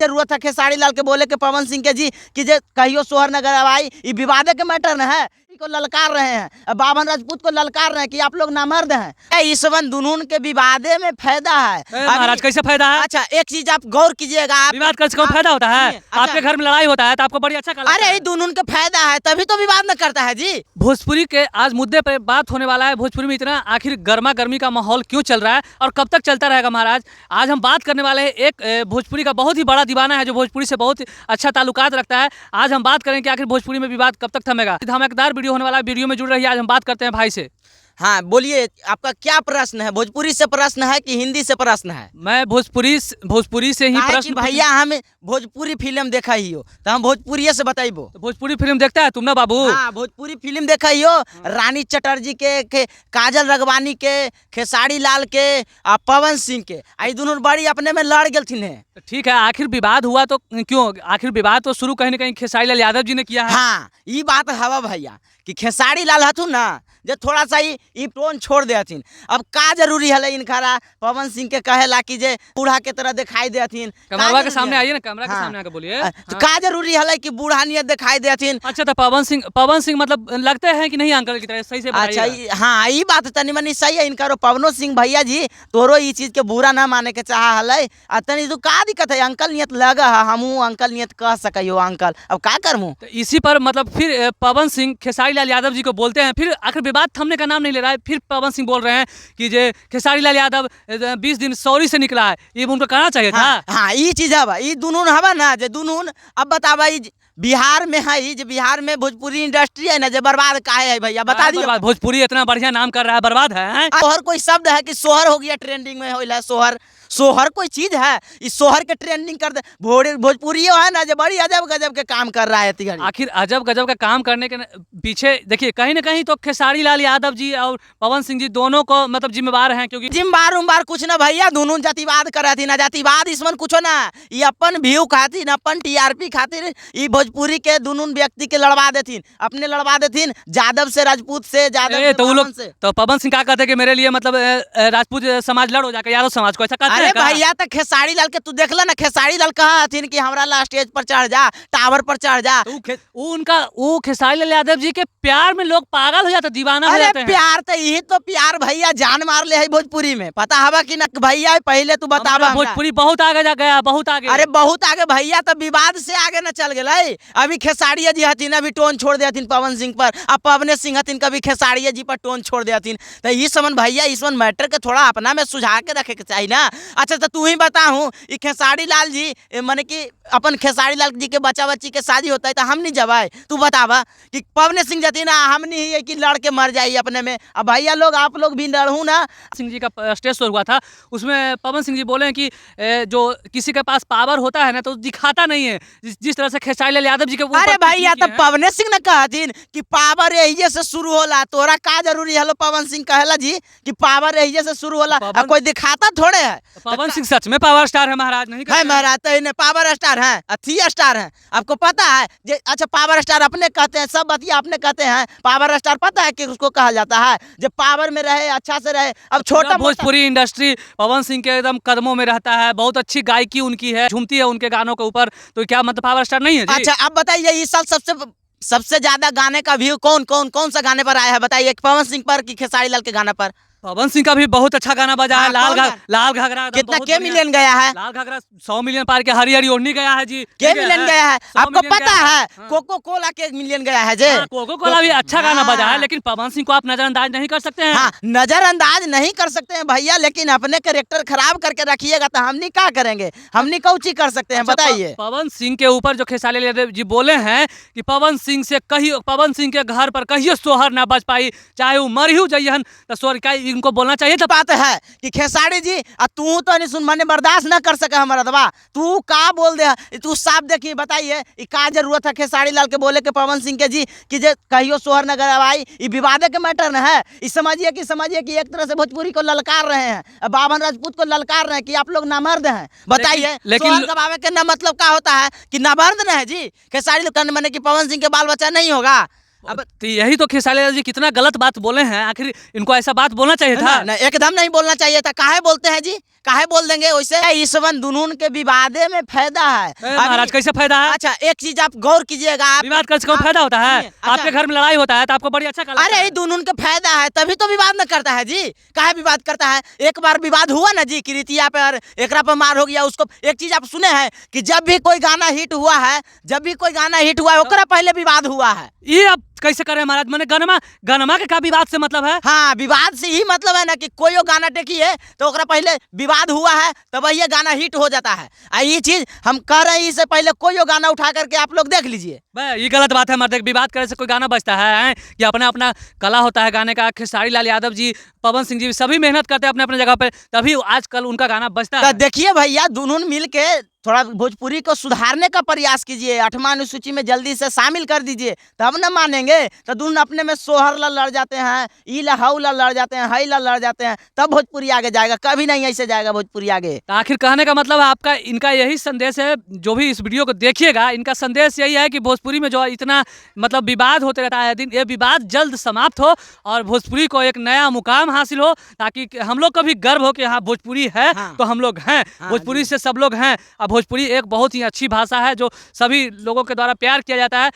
जरूरत है खेसारी लाल के बोले के पवन सिंह के जी कि जे कहियो सोहर नगर आई ये विवाद के मैटर न है को ललकार रहे हैं, बावन राजपूत को ललकार रहे हैं कि आप लोग नामर्द हैं। इस वन दुनून के विवादे में फायदा है। महाराज कैसे फायदा है? अच्छा एक चीज आप गौर कीजिएगा, विवाद करने से फायदा होता है? अच्छा, आपके घर में लड़ाई होता है तो आपको बड़ी अच्छा लगता है। अरे दुनून के फायदा है तभी तो विवाद न करता है जी। भोजपुरी के आज मुद्दे पे बात होने वाला है। भोजपुरी में इतना आखिर गर्मा गर्मी का माहौल क्यों चल रहा है और कब तक चलता रहेगा महाराज? आज हम बात करने वाले हैं एक भोजपुरी का बहुत ही बड़ा दीवाना है जो भोजपुरी से बहुत अच्छा ताल्लुकात रखता है। आज हम बात करें कि आखिर भोजपुरी में विवाद कब तक थमेगा। धमाकेदार वीडियो होने वाला है, वीडियो में जुड़ रही है। आज हम बात करते हैं भाई से। हाँ बोलिए, आपका क्या प्रश्न है? भोजपुरी से प्रश्न है कि हिंदी से प्रश्न है? मैं भोजपुरी से ही प्रश्न। भैया हम भोजपुरी फिल्म देखा ही हो तो हम भोजपुरी से बताइबो। तो भोजपुरी फिल्म देखता है तुम ना बाबू? हाँ भोजपुरी फिल्म देखा ही हो। रानी चटर्जी के काजल रगवानी के, खेसारी लाल के, पवन सिंह के, आई दोनों बड़ी अपने में लड़ गए। ठीक है, आखिर विवाद हुआ तो क्यों? आखिर विवाद तो शुरू कहीं न कहीं खेसारी लाल यादव जी ने किया है। हाँ ये बात हवा भैया कि खेसारी लाल हथु ना जो थोड़ा सा ही टोन छोड़ देथिन। अब का जरूरी है इनखारा पवन सिंह के कहेला कि जे बूढ़ा के तरह दिखाई देथिन। कैमरा के सामने आइए ना, कैमरा के सामने आके बोलिए। तो का जरूरी है कि बूढ़ा नियत दिखाई देथिन? अच्छा तो पवन सिंह मतलब लगते हैं कि नहीं अंकल की तरह? सही से अच्छा हाँ ये बात तनी मनी सही है इनका। पवनो सिंह भैया जी तोरो ये चीज के बुरा ना माने के चाह है। तनी तो का दिक्कत है? अंकल नियत लगा है, हमू अंकल नियत कह सको अंकल, अब का करूँ? तो इसी पर मतलब फिर पवन सिंह खेसारी लाल यादव जी को बोलते हैं, फिर आखिर विवाद थमने का नाम नहीं ले रहा है। फिर पवन सिंह बोल रहे हैं कि जे खेसारी लाल यादव 20 दिन सॉरी से निकला है, ये उनको कहना चाहिए था। हाँ ये चीज है, ये दुनून हवा ना जे दुनून। अब बतावा बिहार में है जो बिहार में भोजपुरी इंडस्ट्री है ना जो बर्बाद काहे है भैया बता दिए। भोजपुरी इतना बढ़िया नाम कर रहा है, बर्बाद है। सोहर कोई शब्द है कि सोहर हो गया ट्रेंडिंग में हो सोहर? सोहर कोई चीज है? इस सोहर के ट्रेंडिंग कर दे। भोजपुरी है ना जो बड़ी अजब गजब के काम कर रहा है। आखिर अजब गजब का काम करने के पीछे देखिए कहीं ना कहीं तो खेसारी लाल यादव जी और पवन सिंह जी दोनों को मतलब जिम्मेवार हैं, क्योंकि जिम्मेवार कुछ ना भैया, दोनों जातिवाद कर रही ना। जातिवाद इसमें कुछ ना, ये अपन व्यू खातिर अपन टीआरपी खातिर ये भोजपुरी के दोनों व्यक्ति के लड़वा देथिन, अपने लड़वा देथिन यादव से, राजपूत से, यादव तो लोग से। तो पवन सिंह क्या कहते हैं कि मेरे लिए मतलब राजपूत समाज लड़ो जाकर यादव समाज को, ऐसा कहते हैं? अरे भैया तो खेसारी लाल के तू देख ला ना, खेसारी लाल कहा हथिन कि हमरा ला स्टेज पर चढ़ जा, टावर पर चढ़ जा। वो खेसारी लाल यादव जी के प्यार में लोग पागल हो जाते, दीवाना हो जाते हैं। प्यार तो यही तो प्यार भैया जान मार ले है भोजपुरी में, पता हवा कि ना भैया? पहले तू बतावा। भोजपुरी बहुत आगे जा गया, बहुत आगे। अरे बहुत आगे भैया, तो विवाद से आगे न चल गए। अभी खेसारिया जी हथिन अभी टोन छोड़ देथिन पवन सिंह पर, अब पवन सिंह हथिन कभी खेसारिया जी पर टोन छोड़ देथिन। तो ये समन भैया इस मैटर के थोड़ा अपना में सुझा के रखे के चाहिए ना। अच्छा तो तू ही बताऊँ खेसारी लाल जी माने कि अपन खेसारी लाल जी के बच्चा बच्ची के शादी होता है तो हम नहीं जवाए? तू बतावा कि पवन सिंह जाती ना हम नहीं है कि लड़के मर जाइए अपने में। अब भैया लोग आप लोग भी लड़ू ना। सिंह जी का स्टेज शो हुआ था, उसमें पवन सिंह जी बोले कि जो किसी के पास पावर होता है ना तो दिखाता नहीं है, जिस तरह से खेसारी लाल यादव जी के। अरे भैया तो पवन सिंह ने कहथिन कि पावर यही से शुरू होला, तोरा का जरूरी है? पवन सिंह कहला जी कि पावर यही से शुरू होला, कोई दिखाता थोड़े है। पवन सिंह सच में पावर स्टार है महाराज? नहीं है महाराज, तो इन्हें पावर स्टार है, थ्री स्टार है, आपको पता है? अच्छा पावर स्टार अपने कहते हैं, सब बतिया अपने कहते हैं। पावर स्टार पता है कि उसको कहा जाता है जब पावर में रहे, अच्छा से रहे। अब छोटा भोजपुरी इंडस्ट्री पवन सिंह के एकदम कदमों में रहता है, बहुत अच्छी गायकी उनकी है, झूमती है उनके गानों के ऊपर, तो क्या मतलब पावर स्टार नहीं है जी? अच्छा अब बताइए इस साल सबसे ज्यादा गाने का व्यू कौन सा गाने पर आया है बताइए? पवन सिंह पर कि खेसारी लाल के गाना पर? पवन सिंह का भी बहुत अच्छा गाना बजा है। लाल घाघरा कितना के मिलियन गया है? लाल घाघरा 100 मिलियन पार के, हरी हरी ओढ़नी गया है जी। के मिलियन गया है? आपको पता है कोको कोला के मिलियन गया है जी। कोको कोला भी अच्छा गाना बजा है, लेकिन पवन सिंह को आप नजरअंदाज नहीं कर सकते हैं। हाँ नजरअंदाज नहीं कर सकते हैं भैया, लेकिन अपने कैरेक्टर खराब करके रखिएगा तो हमनी क्या करेंगे? हमनी कौची कर सकते हैं बताइए? पवन सिंह के ऊपर जो खेसारी लाल यादव जी बोले हैं कि पवन सिंह के घर पर कहियो सोहर ना बच पाई, चाहे वो मर ही जाइए तो सोहर का इनको बोलना चाहिए। तो बात है कि खेसारी जी तू तो नहीं सुन माने बर्दाश्त न कर सके हमारा दबा, तू का बोल दे? तू साफ देखिए बताइए का जरूरत है खेसारी लाल के बोले के पवन सिंह के जी कि जे कहियो सोहर नगर आई ये विवाद के मैटर न है? इस समझिए कि एक तरह से भोजपुरी को ललकार रहे हैं, बावन राजपूत को ललकार रहे हैं कि आप लोग नामर्द हैं। बताइए लेकिन गवावे के ना मतलब क्या होता है कि नामर्द न है जी? खेसारी लाल माने कि पवन सिंह के बाल बच्चा नहीं होगा? अब तो यही तो खेसारी लाल जी कितना गलत बात बोले हैं, आखिर इनको ऐसा बात बोलना चाहिए था ना? एकदम नहीं बोलना चाहिए था। काहे बोलते हैं जी? काहे बोल देंगे वैसे ईसवन दुनून के विवादे में फायदा है। महाराज कैसे फायदा है? अच्छा एक चीज आप गौर कीजिएगा, आप विवाद करने से कोई फायदा होता है? अच्छा। आपके घर में लड़ाई होता है तो आपको बड़ी अच्छा लगता अरे है। ये दुनून के फायदा है तभी तो विवाद न करता है जी। काहे विवाद करता है? एक बार विवाद हुआ ना जी, कृतिया पर एकरा पर मार हो गया उसको। एक चीज आप सुने हैं कि जब भी कोई गाना हिट हुआ है, जब भी कोई गाना हिट हुआ है ओकरा पहले विवाद हुआ है। ये आप कैसे कर रहे हैं महाराज? मैंने गनमा के का विवाद से मतलब है? हाँ विवाद से ही मतलब है ना कि कोई गाना टेकी है तो ओकरा पहले विवाद हुआ है तब ये गाना हिट हो जाता है। ये चीज हम कह रहे हैं, इससे पहले कोई गाना उठा करके आप लोग देख लीजिए। ये गलत बात है मर्द, विवाद करने से कोई गाना बजता है? ये अपना अपना कला होता है गाने का। खेसारी लाल यादव जी, पवन सिंह जी सभी मेहनत करते हैं अपने अपने जगह पे, तभी आजकल उनका गाना बजता तो है। देखिए भैया दोनों मिल के थोड़ा भोजपुरी को सुधारने का प्रयास कीजिए, 8वां अनुसूची में जल्दी से शामिल कर दीजिए तब न मानेंगे। तो दोनों अपने में सोहर ला लड़ जाते हैं, ई ला हाउ ला लड़ जाते हैं, हई ला लड़ जाते हैं, तब भोजपुरी आगे जाएगा। कभी नहीं ऐसे जाएगा भोजपुरी आगे। तो आखिर कहने का मतलब आपका इनका यही संदेश है, जो भी इस वीडियो को देखिएगा इनका संदेश यही है कि भोजपुरी में जो इतना मतलब विवाद होते रहता है दिन, ये विवाद जल्द समाप्त हो और भोजपुरी को एक नया मुकाम हासिल हो, ताकि हम लोग को भी गर्व हो कि हाँ भोजपुरी है। हाँ। तो हम लोग हैं, हाँ भोजपुरी जी। से सब लोग हैं। और भोजपुरी एक बहुत ही अच्छी भाषा है जो सभी लोगों के द्वारा प्यार किया जाता है।